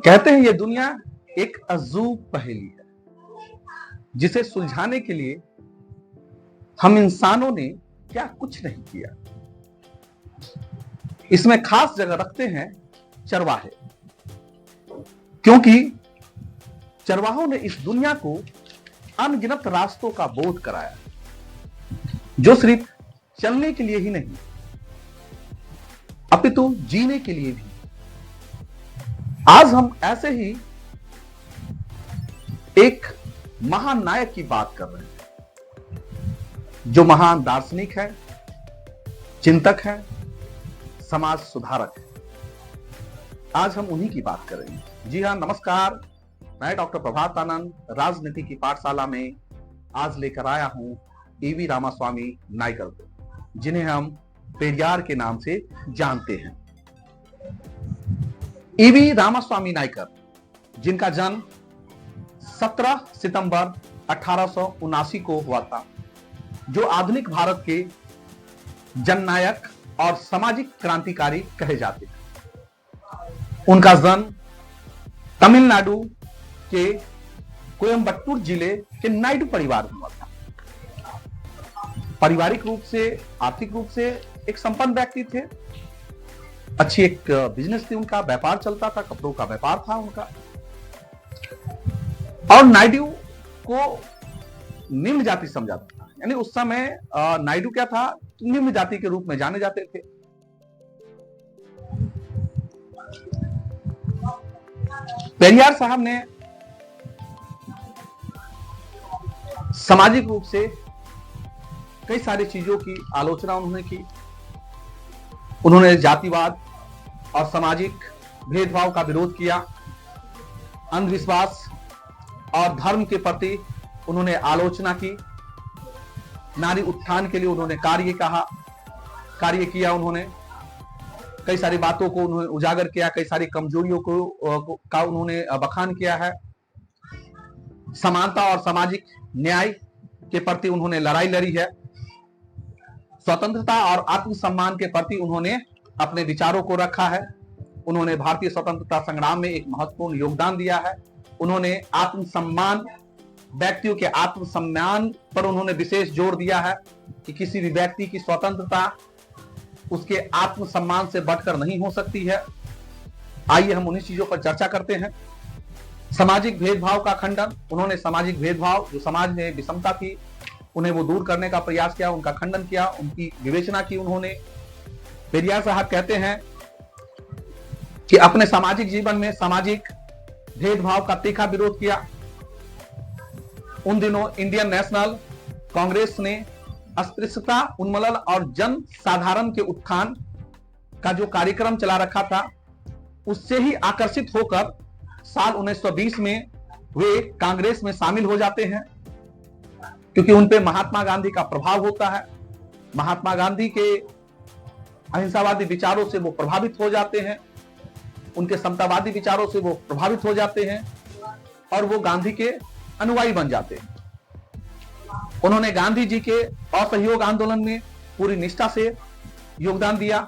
कहते हैं ये दुनिया एक अजूब पहेली है जिसे सुलझाने के लिए हम इंसानों ने क्या कुछ नहीं किया। इसमें खास जगह रखते हैं चरवाहे, क्योंकि चरवाहों ने इस दुनिया को अनगिनत रास्तों का बोध कराया, जो सिर्फ चलने के लिए ही नहीं अपितु जीने के लिए भी। आज हम ऐसे ही एक महान नायक की बात कर रहे हैं, जो महान दार्शनिक है, चिंतक है, समाज सुधारक है। आज हम उन्हीं की बात करेंगे। जी हां, नमस्कार। मैं डॉक्टर प्रभात आनंद राजनीति की पाठशाला में आज लेकर आया हूं ईवी रामास्वामी नायकर को, जिन्हें हम पेरियार के नाम से जानते हैं। ईवी रामास्वामी नायकर, जिनका जन्म 17 सितंबर 1879 को हुआ था, जो आधुनिक भारत के जननायक और सामाजिक क्रांतिकारी कहे जाते हैं। उनका जन्म तमिलनाडु के कोयम्बटूर जिले के नायडू परिवार में हुआ था। पारिवारिक रूप से, आर्थिक रूप से एक संपन्न व्यक्ति थे। अच्छी एक बिजनेस थी उनका, व्यापार चलता था, कपड़ों का व्यापार था उनका। और नायडू को निम्न जाति समझाता था, यानी उस समय नायडू क्या था, निम्न जाति के रूप में जाने जाते थे। पेरियार साहब ने सामाजिक रूप से कई सारी चीजों की आलोचना उन्होंने की। उन्होंने जातिवाद और सामाजिक भेदभाव का विरोध किया। अंधविश्वास और धर्म के प्रति उन्होंने आलोचना की। नारी उत्थान के लिए उन्होंने कार्य किया। उन्होंने कई सारी बातों को उन्होंने उजागर किया, कई सारी कमजोरियों का उन्होंने बखान किया है। समानता और सामाजिक न्याय के प्रति उन्होंने लड़ाई लड़ी है। स्वतंत्रता और आत्मसम्मान के प्रति उन्होंने अपने विचारों को रखा है। उन्होंने भारतीय स्वतंत्रता संग्राम में एक महत्वपूर्ण योगदान दिया है। उन्होंने आत्मसम्मान, व्यक्तियों के आत्मसम्मान पर उन्होंने विशेष जोर दिया है कि किसी भी व्यक्ति की स्वतंत्रता उसके आत्मसम्मान से बढ़कर नहीं हो सकती है। आइए हम उन्हीं चीजों पर चर्चा करते हैं। सामाजिक भेदभाव का खंडन, उन्होंने सामाजिक भेदभाव, जो समाज में विषमता थी, उन्हें वो दूर करने का प्रयास किया, उनका खंडन किया, उनकी विवेचना की उन्होंने। पेरियार साहब कहते हैं कि अपने सामाजिक जीवन में सामाजिक भेदभाव का तीखा विरोध किया। उन दिनों इंडियन नेशनल कांग्रेस ने अस्पृश्यता उन्मूलन और जन साधारण के उत्थान का जो कार्यक्रम चला रखा था, उससे ही आकर्षित होकर साल 1920 में वे कांग्रेस में शामिल हो जाते हैं, क्योंकि उन पे महात्मा गांधी का प्रभाव होता है। महात्मा गांधी के अहिंसावादी विचारों से वो प्रभावित हो जाते हैं, उनके समतावादी विचारों से वो प्रभावित हो जाते हैं और वो गांधी के अनुयायी बन जाते हैं। उन्होंने गांधी जी के असहयोग आंदोलन में पूरी निष्ठा से योगदान दिया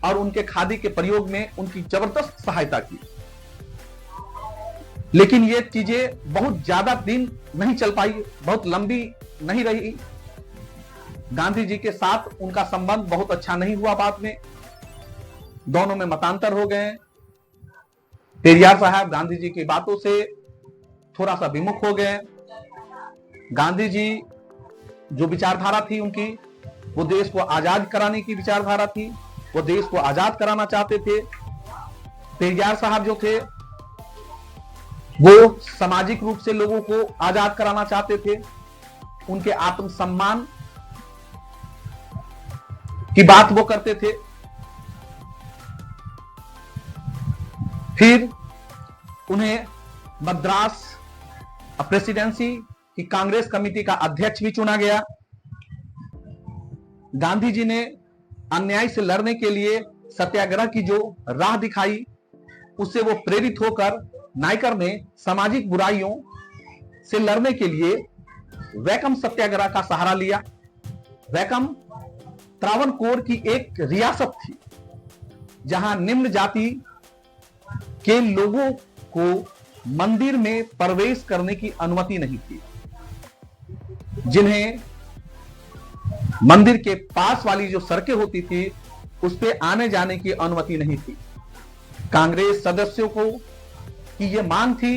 और उनके खादी के प्रयोग में उनकी जबरदस्त सहायता की। लेकिन ये चीजें बहुत ज्यादा दिन नहीं चल पाई, बहुत लंबी नहीं रही। गांधी जी के साथ उनका संबंध बहुत अच्छा नहीं हुआ। बाद में दोनों में मतांतर हो गए। पेरियार साहब गांधी जी की बातों से थोड़ा सा विमुख हो गए। गांधी जी जो विचारधारा थी उनकी, वो देश को आजाद कराने की विचारधारा थी, वो देश को आजाद कराना चाहते थे। पेरियार साहब जो थे वो सामाजिक रूप से लोगों को आजाद कराना चाहते थे। उनके आत्मसम्मान की बात वो करते थे। फिर उन्हें मद्रास प्रेसिडेंसी की कांग्रेस कमेटी का अध्यक्ष भी चुना गया। गांधी जी ने अन्याय से लड़ने के लिए सत्याग्रह की जो राह दिखाई, उससे वो प्रेरित होकर नायकर ने सामाजिक बुराइयों से लड़ने के लिए वैकम सत्याग्रह का सहारा लिया। वैकम त्रावणकोर की एक रियासत थी जहां निम्न जाति के लोगों को मंदिर में प्रवेश करने की अनुमति नहीं थी, जिन्हें मंदिर के पास वाली जो सड़कें होती थी उस पे आने जाने की अनुमति नहीं थी। कांग्रेस सदस्यों को की यह मांग थी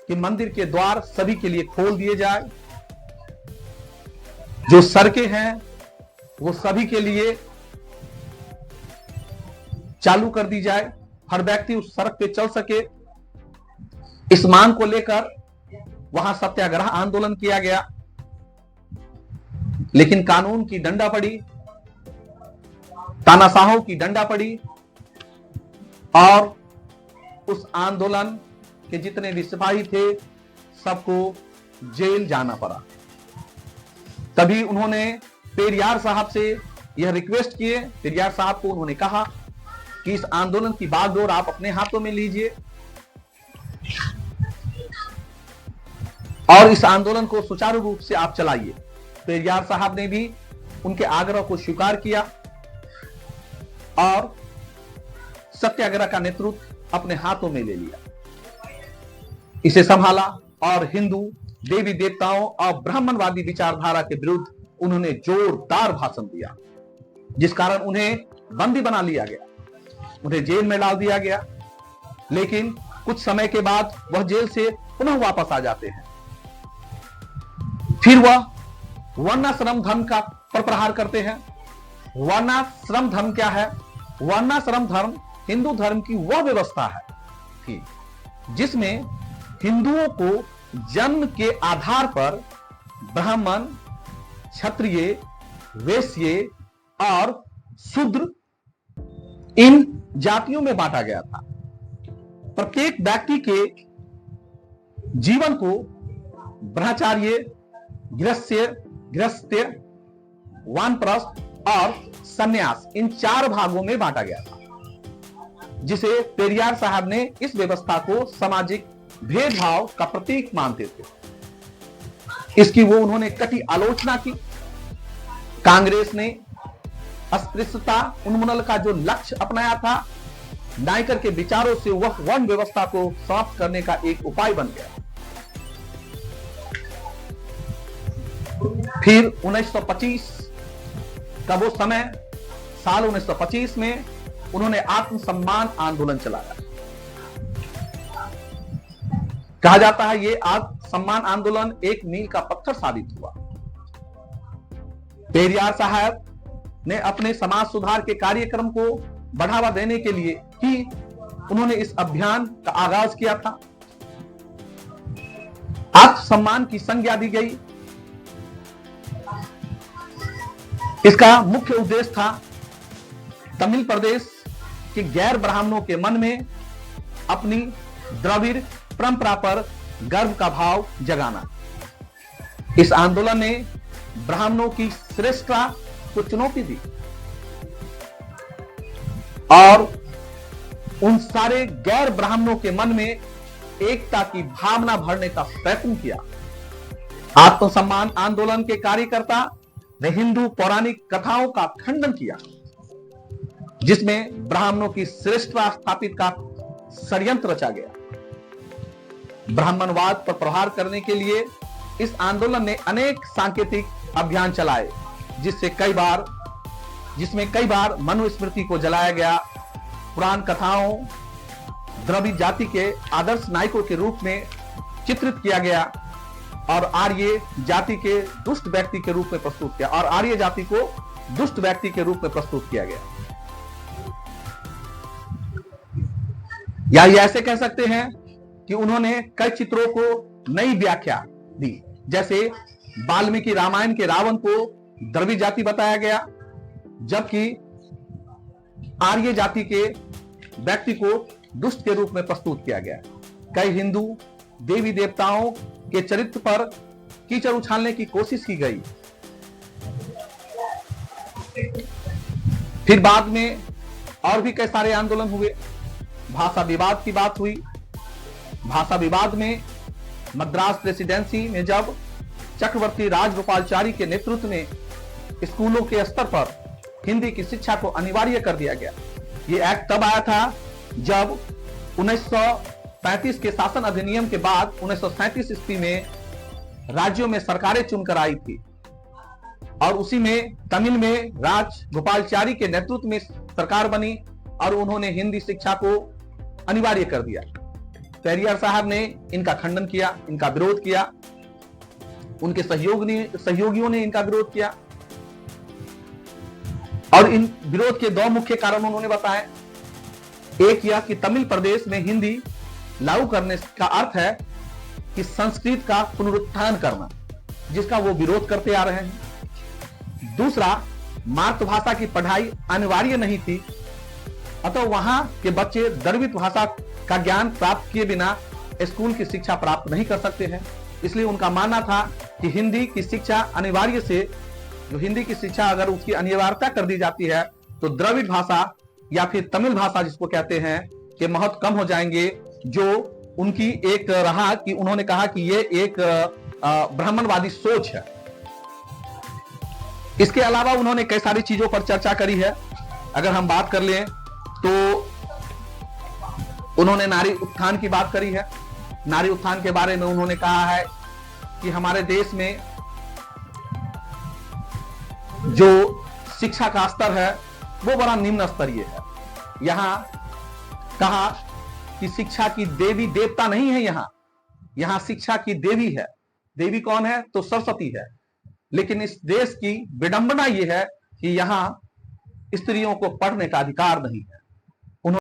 कि मंदिर के द्वार सभी के लिए खोल दिए जाए, जो सड़कें हैं वो सभी के लिए चालू कर दी जाए, हर व्यक्ति उस सड़क पे चल सके। इस मांग को लेकर वहां सत्याग्रह आंदोलन किया गया, लेकिन कानून की डंडा पड़ी, तानाशाहों की डंडा पड़ी और उस आंदोलन के जितने भी सिपाही थे सबको जेल जाना पड़ा। तभी उन्होंने पेरियार साहब से यह रिक्वेस्ट किए। पेरियार साहब को उन्होंने कहा कि इस आंदोलन की बागडोर आप अपने हाथों में लीजिए और इस आंदोलन को सुचारू रूप से आप चलाइए। पेरियार साहब ने भी उनके आग्रह को स्वीकार किया और सत्याग्रह का नेतृत्व अपने हाथों में ले लिया, इसे संभाला और हिंदू देवी देवताओं और ब्राह्मणवादी विचारधारा के विरुद्ध उन्होंने जोरदार भाषण दिया, जिस कारण उन्हें बंदी बना लिया गया, उन्हें जेल में डाल दिया गया। लेकिन कुछ समय के बाद वह जेल से पुनः वापस आ जाते हैं। फिर वह वर्णाश्रम धर्म का पर प्रहार करते हैं। वर्णाश्रम धर्म क्या है? वर्णाश्रम धर्म हिंदू धर्म की वह व्यवस्था है कि जिसमें हिंदुओं को जन्म के आधार पर ब्राह्मण, क्षत्रिय, वैश्य और शूद्र इन जातियों में बांटा गया था। प्रत्येक व्यक्ति के जीवन को ब्रह्मचार्य, गृहस्थ्य, वानप्रस्थ और सन्यास इन 4 भागों में बांटा गया था, जिसे पेरियार साहब ने इस व्यवस्था को सामाजिक भेदभाव का प्रतीक मानते थे। इसकी वो उन्होंने कटी आलोचना की। कांग्रेस ने अस्पृश्यता उन्मूलन का जो लक्ष्य अपनाया था, नायकर के विचारों से वह वर्ण व्यवस्था को समाप्त करने का एक उपाय बन गया। फिर 1925 का वो समय, साल 1925 में उन्होंने आत्मसम्मान आंदोलन चलाया। कहा जाता है ये आत्मसम्मान आंदोलन एक मील का पत्थर साबित हुआ। पेरियार साहब ने अपने समाज सुधार के कार्यक्रम को बढ़ावा देने के लिए ही उन्होंने इस अभियान का आगाज किया था। आत्मसम्मान की संज्ञा दी गई। इसका मुख्य उद्देश्य था तमिल प्रदेश के गैर ब्राह्मणों के मन में अपनी द्रविड़ परंपरा पर गर्व का भाव जगाना। इस आंदोलन ने ब्राह्मणों की श्रेष्ठता को चुनौती दी और उन सारे गैर ब्राह्मणों के मन में एकता की भावना भरने का प्रयत्न किया। आत्मसम्मान आंदोलन के कार्यकर्ता ने हिंदू पौराणिक कथाओं का खंडन किया, जिसमें ब्राह्मणों की श्रेष्ठता स्थापित का षड्यंत्र रचा गया। ब्राह्मणवाद पर प्रहार करने के लिए इस आंदोलन ने अनेक सांकेतिक अभियान चलाए, जिसमें कई बार मनुस्मृति को जलाया गया, पुराण कथाओं द्रविड़ जाति के आदर्श नायकों के रूप में चित्रित किया गया और आर्य जाति के दुष्ट व्यक्ति के रूप में प्रस्तुत किया और आर्य जाति को दुष्ट व्यक्ति के रूप में प्रस्तुत किया गया। या ये ऐसे कह सकते हैं कि उन्होंने कई चित्रों को नई व्याख्या दी, जैसे वाल्मीकि रामायण के रावण को द्रविड़ जाति बताया गया, जबकि आर्य जाति के व्यक्ति को दुष्ट के रूप में प्रस्तुत किया गया। कई हिंदू देवी देवताओं के चरित्र पर कीचड़ उछालने की कोशिश की गई। फिर बाद में और भी कई सारे आंदोलन हुए। भाषा विवाद की बात हुई। भाषा विवाद में मद्रास प्रेसिडेंसी में जब चक्रवर्ती राजगोपालचारी के नेतृत्व में स्कूलों के स्तर पर हिंदी की शिक्षा को अनिवार्य कर दिया गया। ये एक्ट तब आया था जब 1943 1937 के शासन अधिनियम के बाद 1937 ईस्वी में राज्यों में सरकारें चुनकर आई थी और उसी में तमिल में राजगोपालचारी के नेतृत्व में सरकार बनी और उन्होंने हिंदी शिक्षा को अनिवार्य कर दिया। पेरियार साहब ने इनका खंडन किया, इनका विरोध किया, उनके सहयोगियों ने इनका विरोध किया और इन विरोध के दो मुख्य कारण उन्होंने बताए। एक यह कि तमिल प्रदेश में हिंदी लागू करने का अर्थ है कि संस्कृत का पुनरुत्थान करना, जिसका वो विरोध करते आ रहे हैं। दूसरा, मातृभाषा की पढ़ाई अनिवार्य नहीं थी, अतः वहां के बच्चे द्रविड़ भाषा का ज्ञान प्राप्त किए बिना स्कूल की शिक्षा प्राप्त नहीं कर सकते हैं। इसलिए उनका मानना था कि हिंदी की शिक्षा अनिवार्य से, जो हिंदी की शिक्षा अगर उसकी अनिवार्यता कर दी जाती है तो द्रविड़ भाषा या फिर तमिल भाषा जिसको कहते हैं के महत्व कम हो जाएंगे। जो उनकी एक रहा कि उन्होंने कहा कि ये एक ब्राह्मणवादी सोच है। इसके अलावा उन्होंने कई सारी चीजों पर चर्चा करी है। अगर हम बात कर लें तो उन्होंने नारी उत्थान की बात करी है। नारी उत्थान के बारे में उन्होंने कहा है कि हमारे देश में जो शिक्षा का स्तर है वो बड़ा निम्न स्तरीय है। यहां कहा कि शिक्षा की देवी देवता नहीं है, यहां शिक्षा की देवी है। देवी कौन है? तो सरस्वती है। लेकिन इस देश की विडंबना यह है कि यहां स्त्रियों को पढ़ने का अधिकार नहीं है।